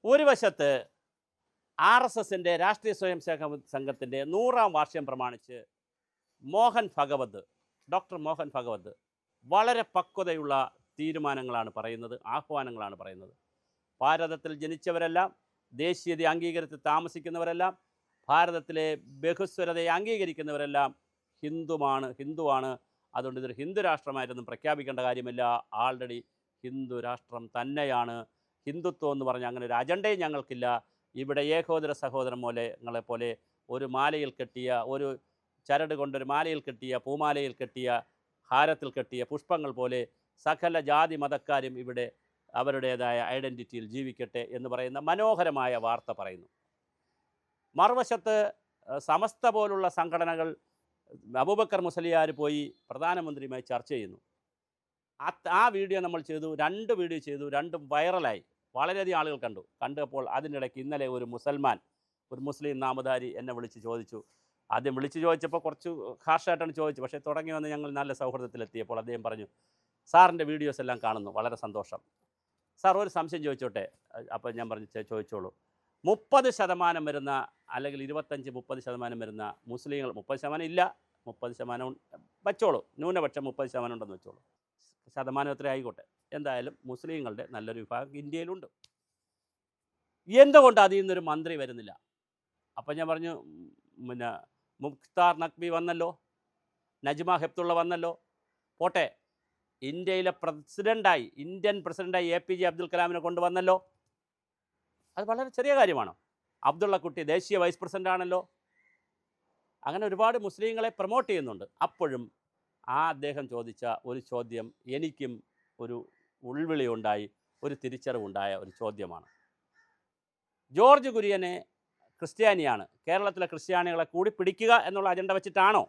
ഒരു വശത്ത് R S എസിൻ്റെ രാഷ്ട്രീയ സ്വയംസേവക സംഘത്തിൻ്റെ 100-ാം വാർഷികം പ്രമാണിച്ച് ഡോക്ടർ മോഹൻ ഭഗവത് വളരെ പക്വതയുള്ള തീരുമാനങ്ങളാണ് പറയുന്നത്, ആഹ്വാനങ്ങളാണ് പറയുന്നത്. ഭാരതത്തിൽ ജനിച്ചവരെല്ലാം, ദേശീയത അംഗീകരിച്ച് താമസിക്കുന്നവരെല്ലാം, ഭാരതത്തിലെ ബഹുസ്വരതയെ അംഗീകരിക്കുന്നവരെല്ലാം ഹിന്ദുവാണ്. അതുകൊണ്ട് ഇതൊരു ഹിന്ദു രാഷ്ട്രമായിട്ടൊന്നും പ്രഖ്യാപിക്കേണ്ട കാര്യമില്ല. ആൾറെഡി ഹിന്ദു രാഷ്ട്രം തന്നെയാണ്. ഹിന്ദുത്വം എന്ന് പറഞ്ഞാൽ അങ്ങനെ ഒരു അജണ്ടയും ഞങ്ങൾക്കില്ല. ഇവിടെ ഏകോദര സഹോദരങ്ങളെ പോലെ ഒരു മാലയിൽ കെട്ടിയ, ഒരു ചരട് കൊണ്ടൊരു മാലയിൽ കെട്ടിയ, പൂമാലയിൽ കെട്ടിയ, ഹാരത്തിൽ കെട്ടിയ പുഷ്പങ്ങൾ പോലെ സകല ജാതി മതക്കാരും ഇവിടെ അവരുടേതായ ഐഡൻറ്റിറ്റിയിൽ ജീവിക്കട്ടെ എന്ന് പറയുന്ന മനോഹരമായ വാർത്ത പറയുന്നു. മറുവശത്ത് സമസ്ത പോലുള്ള സംഘടനകൾ അബൂബക്കർ മുസ്ലിയാർ പോയി പ്രധാനമന്ത്രിയുമായി ചർച്ച ചെയ്യുന്നു. ആ വീഡിയോ നമ്മൾ ചെയ്തു, 2 വീഡിയോ ചെയ്തു, 2ഉം വൈറലായി, വളരെയധികം ആളുകൾ കണ്ടപ്പോൾ അതിനിടയ്ക്ക് ഇന്നലെ ഒരു മുസ്ലിം നാമധാരി എന്നെ വിളിച്ച് ചോദിച്ചു. ആദ്യം വിളിച്ച് ചോദിച്ചപ്പോൾ കുറച്ച് ഹാർഷായിട്ടാണ് ചോദിച്ചത്. പക്ഷേ തുടങ്ങി വന്ന് ഞങ്ങൾ നല്ല സൗഹൃദത്തിലെത്തിയപ്പോൾ അദ്ദേഹം പറഞ്ഞു, സാറിൻ്റെ വീഡിയോസ് എല്ലാം കാണുന്നു, വളരെ സന്തോഷം. സാർ ഒരു സംശയം ചോദിച്ചോട്ടെ? അപ്പോൾ ഞാൻ പറഞ്ഞു, ചോദിച്ചോളൂ. 30% വരുന്ന, അല്ലെങ്കിൽ 25-30% വരുന്ന മുസ്ലിങ്ങൾ, 30% ഇല്ല, 30% വെച്ചോളൂ, ന്യൂനപക്ഷം 30% ഉണ്ടെന്ന് വെച്ചോളൂ, ശതമാനം എത്ര ആയിക്കോട്ടെ, എന്തായാലും മുസ്ലിങ്ങളുടെ നല്ലൊരു വിഭാഗം ഇന്ത്യയിലുണ്ട്. എന്തുകൊണ്ട് അതിൽ നിന്നൊരു മന്ത്രി വരുന്നില്ല? അപ്പം ഞാൻ പറഞ്ഞു, പിന്നെ മുഖ്താർ നഖ്വി വന്നല്ലോ, നജ്മ ഹെപ്തുള്ള വന്നല്ലോ, പോട്ടെ, ഇന്ത്യയിലെ ഇന്ത്യൻ പ്രസിഡൻ്റായി APJ അബ്ദുൽ കലാമിനെ കൊണ്ടുവന്നല്ലോ, അത് വളരെ ചെറിയ കാര്യമാണ്. അബ്ദുള്ള കുട്ടി ദേശീയ വൈസ് പ്രസിഡൻ്റ് ആണല്ലോ. അങ്ങനെ ഒരുപാട് മുസ്ലിങ്ങളെ പ്രൊമോട്ട് ചെയ്യുന്നുണ്ട്. അപ്പോഴും അദ്ദേഹം ചോദിച്ച ഒരു ചോദ്യം എനിക്കും ഒരു ഉൾവിളി ഉണ്ടായി, ഒരു തിരിച്ചറിവുണ്ടായ ഒരു ചോദ്യമാണ്. ജോർജ് കുര്യനെ ക്രിസ്ത്യാനിയാണ്, കേരളത്തിലെ ക്രിസ്ത്യാനികളെ കൂടി പിടിക്കുക എന്നുള്ള അജണ്ട വെച്ചിട്ടാണോ,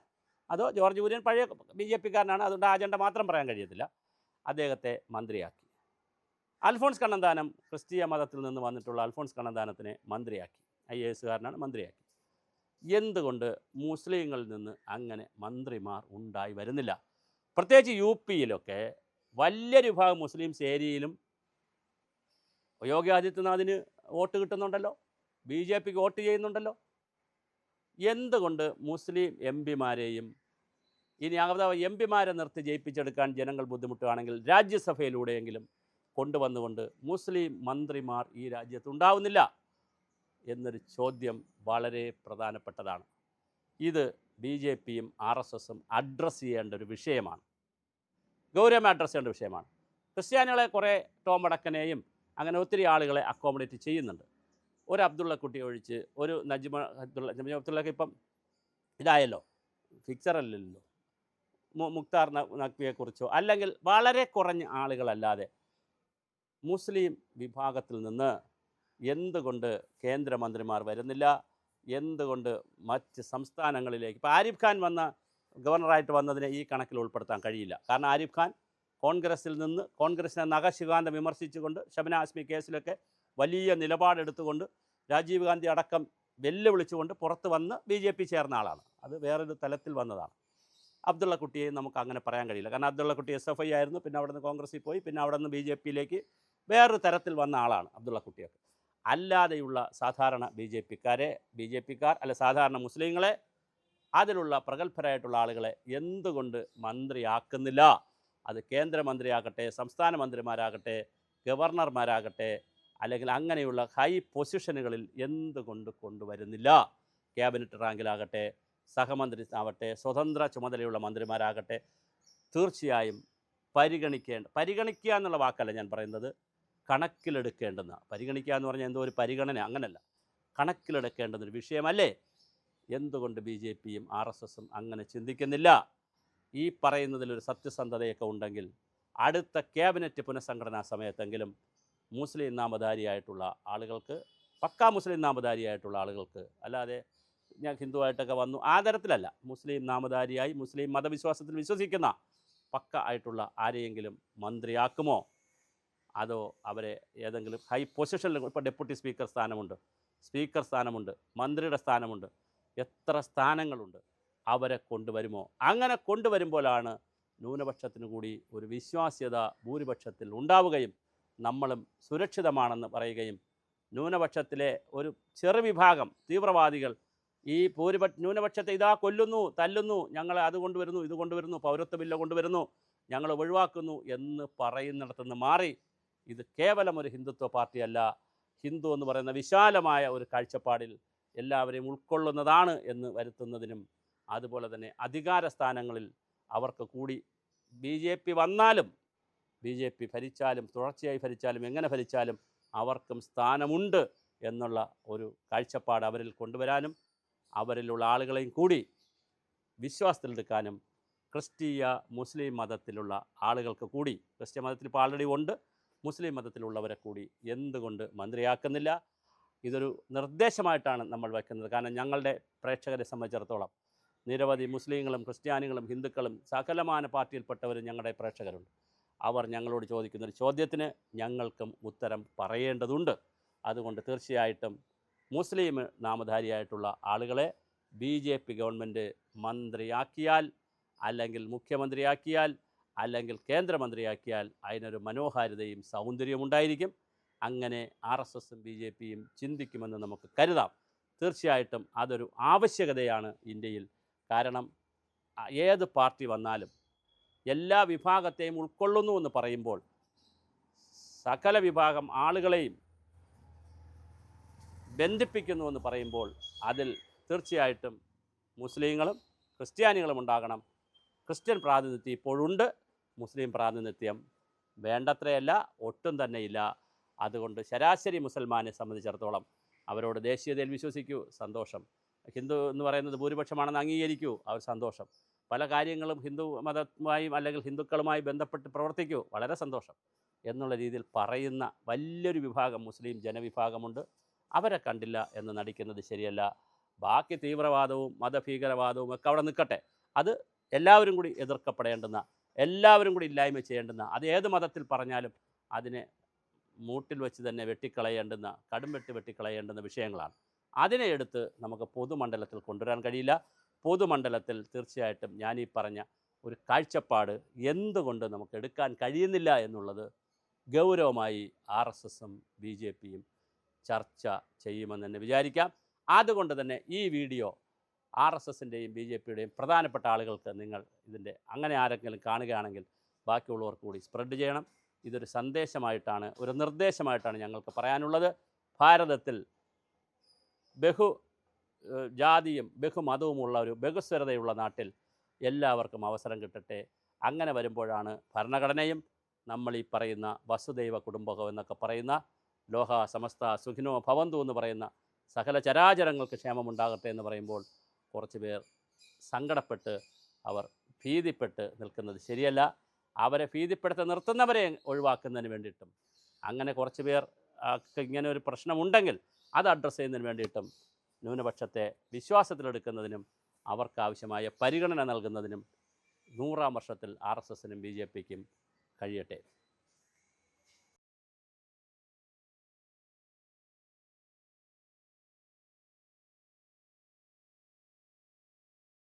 അതോ ജോർജ് കുര്യൻ പഴയ BJP-കാരനാണ്, അതുകൊണ്ട് ആ അജണ്ട മാത്രം പറയാൻ കഴിയത്തില്ല, അദ്ദേഹത്തെ മന്ത്രിയാക്കി. അൽഫോൺസ് കണ്ണന്താനം, ക്രിസ്തീയ മതത്തിൽ നിന്ന് വന്നിട്ടുള്ള അൽഫോൺസ് കണ്ണന്താനത്തിനെ മന്ത്രിയാക്കി, IAS-കാരനാണ്, മന്ത്രിയാക്കി. എന്തുകൊണ്ട് മുസ്ലിങ്ങളിൽ നിന്ന് അങ്ങനെ മന്ത്രിമാർ ഉണ്ടായി വരുന്നില്ല? പ്രത്യേകിച്ച് UP-യിലൊക്കെ വലിയൊരു വിഭാഗം മുസ്ലിംസ് ഏരിയയിലും യോഗി ആദിത്യനാഥിന് വോട്ട് കിട്ടുന്നുണ്ടല്ലോ, BJP-ക്ക് വോട്ട് ചെയ്യുന്നുണ്ടല്ലോ. എന്തുകൊണ്ട് മുസ്ലിം MP-മാരെയും, ഇനി അഥവാ MP-മാരെ നിർത്തി ജയിപ്പിച്ചെടുക്കാൻ ജനങ്ങൾ ബുദ്ധിമുട്ടുകയാണെങ്കിൽ രാജ്യസഭയിലൂടെയെങ്കിലും കൊണ്ടുവന്നുകൊണ്ട് മുസ്ലിം മന്ത്രിമാർ ഈ രാജ്യത്തുണ്ടാവുന്നില്ല എന്നൊരു ചോദ്യം വളരെ പ്രധാനപ്പെട്ടതാണ്. ഇത് BJP-യും RSS-ഉം അഡ്രസ്സ് ചെയ്യേണ്ട ഒരു വിഷയമാണ്, ഗൗരവമായി അഡ്രസ്സ് ചെയ്യേണ്ട വിഷയമാണ്. ക്രിസ്ത്യാനികളെ കുറേ ടോം വടക്കനെയും അങ്ങനെ ഒത്തിരി ആളുകളെ അക്കോമഡേറ്റ് ചെയ്യുന്നുണ്ട്. ഒരു അബ്ദുള്ള കുട്ടി ഒഴിച്ച്, ഒരു നജ്മ അബ്ദുള്ളക്ക് ഇപ്പം ഇതായല്ലോ, ഫിക്സറല്ലല്ലോ, മുഖ്താർ നഖ്വിയെക്കുറിച്ചോ അല്ലെങ്കിൽ വളരെ കുറഞ്ഞ ആളുകളല്ലാതെ മുസ്ലിം വിഭാഗത്തിൽ നിന്ന് എന്തുകൊണ്ട് കേന്ദ്രമന്ത്രിമാർ വരുന്നില്ല? എന്തുകൊണ്ട് മറ്റ് സംസ്ഥാനങ്ങളിലേക്ക്, ഇപ്പോൾ ആരിഫ് ഖാൻ ഗവർണറായിട്ട് വന്നതിനെ ഈ കണക്കിൽ ഉൾപ്പെടുത്താൻ കഴിയില്ല. കാരണം ആരിഫ് ഖാൻ കോൺഗ്രസിൽ നിന്ന്, കോൺഗ്രസിനെ നഖശികാന്തം വിമർശിച്ചുകൊണ്ട്, ഷബന ആസ്മി കേസിലൊക്കെ വലിയ നിലപാടെടുത്തുകൊണ്ട്, രാജീവ് ഗാന്ധി അടക്കം വെല്ലുവിളിച്ചുകൊണ്ട് പുറത്ത് വന്ന് BJP ചേർന്ന ആളാണ്. അത് വേറൊരു തലത്തിൽ വന്നതാണ്. അബ്ദുള്ള കുട്ടിയെ നമുക്ക് അങ്ങനെ പറയാൻ കഴിയില്ല. കാരണം അബ്ദുള്ള കുട്ടി SFI ആയിരുന്നു, പിന്നെ അവിടെ നിന്ന് കോൺഗ്രസിൽ പോയി, പിന്നെ അവിടെ നിന്ന് BJP-യിലേക്ക് വേറൊരു തരത്തിൽ വന്ന ആളാണ് അബ്ദുള്ള കുട്ടിയൊക്കെ. അല്ലാതെയുള്ള സാധാരണ BJP-കാർ അല്ല, സാധാരണ മുസ്ലിങ്ങളെ, അതിലുള്ള പ്രഗത്ഭരായിട്ടുള്ള ആളുകളെ എന്തുകൊണ്ട് മന്ത്രിയാക്കുന്നില്ല? അത് കേന്ദ്രമന്ത്രിയാകട്ടെ, സംസ്ഥാന മന്ത്രിമാരാകട്ടെ, ഗവർണർമാരാകട്ടെ, അല്ലെങ്കിൽ അങ്ങനെയുള്ള ഹൈ പൊസിഷനുകളിൽ എന്തുകൊണ്ട് കൊണ്ടുവരുന്നില്ല? ക്യാബിനറ്റ് റാങ്കിലാകട്ടെ, സഹമന്ത്രി ആവട്ടെ, സ്വതന്ത്ര ചുമതലയുള്ള മന്ത്രിമാരാകട്ടെ, തീർച്ചയായും പരിഗണിക്കുക എന്നുള്ള വാക്കല്ല ഞാൻ പറയുന്നത്, കണക്കിലെടുക്കേണ്ടുന്ന, പരിഗണിക്കുക എന്ന് പറഞ്ഞാൽ എന്തോ ഒരു പരിഗണന, അങ്ങനല്ല, കണക്കിലെടുക്കേണ്ടുന്നൊരു വിഷയമല്ലേ? എന്തുകൊണ്ട് BJP-യും RSS-ഉം അങ്ങനെ ചിന്തിക്കുന്നില്ല? ഈ പറയുന്നതിലൊരു സത്യസന്ധതയൊക്കെ ഉണ്ടെങ്കിൽ അടുത്ത ക്യാബിനറ്റ് പുനഃസംഘടനാ സമയത്തെങ്കിലും മുസ്ലിം നാമധാരിയായിട്ടുള്ള ആളുകൾക്ക്, പക്കാ മുസ്ലിം നാമധാരിയായിട്ടുള്ള ആളുകൾക്ക്, അല്ലാതെ ഞാൻ ഹിന്ദുവായിട്ടൊക്കെ വന്നു ആ തരത്തിലല്ല, മുസ്ലിം നാമധാരിയായി മുസ്ലിം മതവിശ്വാസത്തിൽ വിശ്വസിക്കുന്ന പക്ക ആയിട്ടുള്ള ആരെയെങ്കിലും മന്ത്രിയാക്കുമോ? അതോ അവരെ ഏതെങ്കിലും ഹൈ പൊസിഷനിൽ, ഇപ്പോൾ ഡെപ്യൂട്ടി സ്പീക്കർ സ്ഥാനമുണ്ട്, സ്പീക്കർ സ്ഥാനമുണ്ട്, മന്ത്രിയുടെ സ്ഥാനമുണ്ട്, എത്ര സ്ഥാനങ്ങളുണ്ട്, അവരെ കൊണ്ടുവരുമോ? അങ്ങനെ കൊണ്ടുവരുമ്പോഴാണ് ന്യൂനപക്ഷത്തിന് കൂടി ഒരു വിശ്വാസ്യത ഭൂരിപക്ഷത്തിൽ ഉണ്ടാവുകയും നമ്മളും സുരക്ഷിതമാണെന്ന് പറയുകയും ന്യൂനപക്ഷത്തിലെ ഒരു ചെറുവിഭാഗം തീവ്രവാദികൾ ഈ ന്യൂനപക്ഷത്തെ ഇതാ കൊല്ലുന്നു, തല്ലുന്നു, ഞങ്ങളെ അത് കൊണ്ടുവരുന്നു, ഇത് കൊണ്ടുവരുന്നു, പൗരത്വ ബില്ല് കൊണ്ടുവരുന്നു, ഞങ്ങൾ ഒഴിവാക്കുന്നു എന്ന് പറയുന്നിടത്തുനിന്ന് മാറി ഇത് കേവലം ഒരു ഹിന്ദുത്വ പാർട്ടിയല്ല, ഹിന്ദു എന്ന് പറയുന്ന വിശാലമായ ഒരു കാഴ്ചപ്പാടിൽ എല്ലാവരെയും ഉൾക്കൊള്ളുന്നതാണ് എന്ന് വരുത്തുന്നതിനും, അതുപോലെ തന്നെ അധികാര സ്ഥാനങ്ങളിൽ അവർക്ക് കൂടി BJP വന്നാലും BJP ഭരിച്ചാലും തുടർച്ചയായി ഭരിച്ചാലും എങ്ങനെ ഭരിച്ചാലും അവർക്കും സ്ഥാനമുണ്ട് എന്നുള്ള ഒരു കാഴ്ചപ്പാട് അവരിൽ കൊണ്ടുവരാനും അവരിലുള്ള ആളുകളെയും കൂടി വിശ്വാസത്തിലെടുക്കാനും ക്രിസ്തീയ മുസ്ലിം മതത്തിലുള്ള ആളുകൾക്ക് കൂടി, ക്രിസ്ത്യ മതത്തിൽ ഇപ്പോൾ ആൾറെഡി ഉണ്ട്, മുസ്ലിം മതത്തിലുള്ളവരെ കൂടി എന്തുകൊണ്ട് മന്ത്രിയാക്കുന്നില്ല? ഇതൊരു നിർദ്ദേശമായിട്ടാണ് നമ്മൾ വയ്ക്കുന്നത്. കാരണം ഞങ്ങളുടെ പ്രേക്ഷകരെ സംബന്ധിച്ചിടത്തോളം നിരവധി മുസ്ലിങ്ങളും ക്രിസ്ത്യാനികളും ഹിന്ദുക്കളും സകലമാന പാർട്ടിയിൽപ്പെട്ടവരും ഞങ്ങളുടെ പ്രേക്ഷകരുണ്ട്. അവർ ഞങ്ങളോട് ചോദിക്കുന്നൊരു ചോദ്യത്തിന് ഞങ്ങൾക്കും ഉത്തരം പറയേണ്ടതുണ്ട്. അതുകൊണ്ട് തീർച്ചയായിട്ടും മുസ്ലിം നാമധാരിയായിട്ടുള്ള ആളുകളെ BJP ഗവൺമെൻറ് മന്ത്രിയാക്കിയാൽ, അല്ലെങ്കിൽ മുഖ്യമന്ത്രിയാക്കിയാൽ, അല്ലെങ്കിൽ കേന്ദ്രമന്ത്രിയാക്കിയാൽ അതിനൊരു മനോഹാരിതയും സൗന്ദര്യവും ഉണ്ടായിരിക്കും. അങ്ങനെ RSSും BJPയും ചിന്തിക്കുമെന്ന് നമുക്ക് കരുതാം. തീർച്ചയായിട്ടും അതൊരു ആവശ്യകതയാണ് ഇന്ത്യയിൽ. കാരണം ഏത് പാർട്ടി വന്നാലും എല്ലാ വിഭാഗത്തെയും ഉൾക്കൊള്ളുന്നു എന്ന് പറയുമ്പോൾ സകല വിഭാഗം ആളുകളെയും ബന്ധിപ്പിക്കുന്നു എന്ന് പറയുമ്പോൾ അതിൽ തീർച്ചയായിട്ടും മുസ്ലിങ്ങളും ക്രിസ്ത്യാനികളും ഉണ്ടാകണം. ക്രിസ്ത്യൻ പ്രാതിനിധ്യം ഇപ്പോഴുണ്ട്, മുസ്ലിം പ്രാതിനിധ്യം വേണ്ടത്രയല്ല, ഒട്ടും തന്നെയില്ല. അതുകൊണ്ട് ശരാശരി മുസൽമാനെ സംബന്ധിച്ചിടത്തോളം അവരോട് ദേശീയതയിൽ വിശ്വസിക്കൂ, സന്തോഷം. ഹിന്ദു എന്ന് പറയുന്നത് ഭൂരിപക്ഷമാണെന്ന് അംഗീകരിക്കൂ, അവർ സന്തോഷം. പല കാര്യങ്ങളും ഹിന്ദു മതവുമായും അല്ലെങ്കിൽ ഹിന്ദുക്കളുമായി ബന്ധപ്പെട്ട് പ്രവർത്തിക്കൂ, വളരെ സന്തോഷം എന്നുള്ള രീതിയിൽ പറയുന്ന വലിയൊരു വിഭാഗം മുസ്ലിം ജനവിഭാഗമുണ്ട്. അവരെ കണ്ടില്ല എന്ന് നടിക്കുന്നത് ശരിയല്ല. ബാക്കി തീവ്രവാദവും മതഭീകരവാദവും ഒക്കെ അവിടെ നിൽക്കട്ടെ. അത് എല്ലാവരും കൂടി എതിർക്കപ്പെടേണ്ടുന്ന, എല്ലാവരും കൂടി ഇല്ലായ്മ ചെയ്യേണ്ടുന്ന, അത് ഏത് മതത്തിൽ പറഞ്ഞാലും അതിനെ മൂട്ടിൽ വെച്ച് തന്നെ വെട്ടിക്കളയേണ്ടുന്ന, കടും വെട്ടിക്കളയേണ്ടുന്ന വിഷയങ്ങളാണ്. അതിനെ എടുത്ത് നമുക്ക് പൊതുമണ്ഡലത്തിൽ കൊണ്ടുവരാൻ കഴിയില്ല. പൊതുമണ്ഡലത്തിൽ തീർച്ചയായിട്ടും ഞാനീ പറഞ്ഞ ഒരു കാഴ്ചപ്പാട് എന്തുകൊണ്ട് നമുക്ക് എടുക്കാൻ കഴിയുന്നില്ല എന്നുള്ളത് ഗൗരവമായി RSSും BJPയും ചർച്ച ചെയ്യുമെന്ന് തന്നെ വിചാരിക്കാം. അതുകൊണ്ട് തന്നെ ഈ വീഡിയോ RSSൻ്റെയും BJPയുടെയും പ്രധാനപ്പെട്ട ആളുകൾക്ക് നിങ്ങൾ ഇതിൻ്റെ അങ്ങനെ ആരെങ്കിലും കാണുകയാണെങ്കിൽ ബാക്കിയുള്ളവർക്ക് കൂടി സ്പ്രെഡ് ചെയ്യണം. ഇതൊരു സന്ദേശമായിട്ടാണ്, ഒരു നിർദ്ദേശമായിട്ടാണ് ഞങ്ങൾക്ക് പറയാനുള്ളത്. ഭാരതത്തിൽ ജാതിയും ബഹുമതവുമുള്ള ഒരു ബഹുസ്വരതയുള്ള നാട്ടിൽ എല്ലാവർക്കും അവസരം കിട്ടട്ടെ. അങ്ങനെ വരുമ്പോഴാണ് ഭരണഘടനയും നമ്മൾ ഈ പറയുന്ന വസുദൈവ കുടുംബകം എന്നൊക്കെ പറയുന്ന ലോക സമസ്ത സുഖിനോ ഭവന്തു എന്ന് പറയുന്ന സകല ചരാചരങ്ങൾക്ക് ക്ഷേമമുണ്ടാകട്ടെ എന്ന് പറയുമ്പോൾ കുറച്ച് പേർ സങ്കടപ്പെട്ട് അവർ ഭീതിപ്പെട്ട് നിൽക്കുന്നത് ശരിയല്ല. അവരെ ഭീതിപ്പെടുത്തി നിർത്തുന്നവരെ ഒഴിവാക്കുന്നതിന് വേണ്ടിയിട്ടും, അങ്ങനെ കുറച്ച് പേർ ഇങ്ങനെ ഒരു പ്രശ്നമുണ്ടെങ്കിൽ അത് അഡ്രസ്സ് ചെയ്യുന്നതിന് വേണ്ടിയിട്ടും, ന്യൂനപക്ഷത്തെ വിശ്വാസത്തിലെടുക്കുന്നതിനും അവർക്കാവശ്യമായ പരിഗണന നൽകുന്നതിനും 100-ാം വർഷത്തിൽ RSSനും BJPക്കും കഴിയട്ടെ.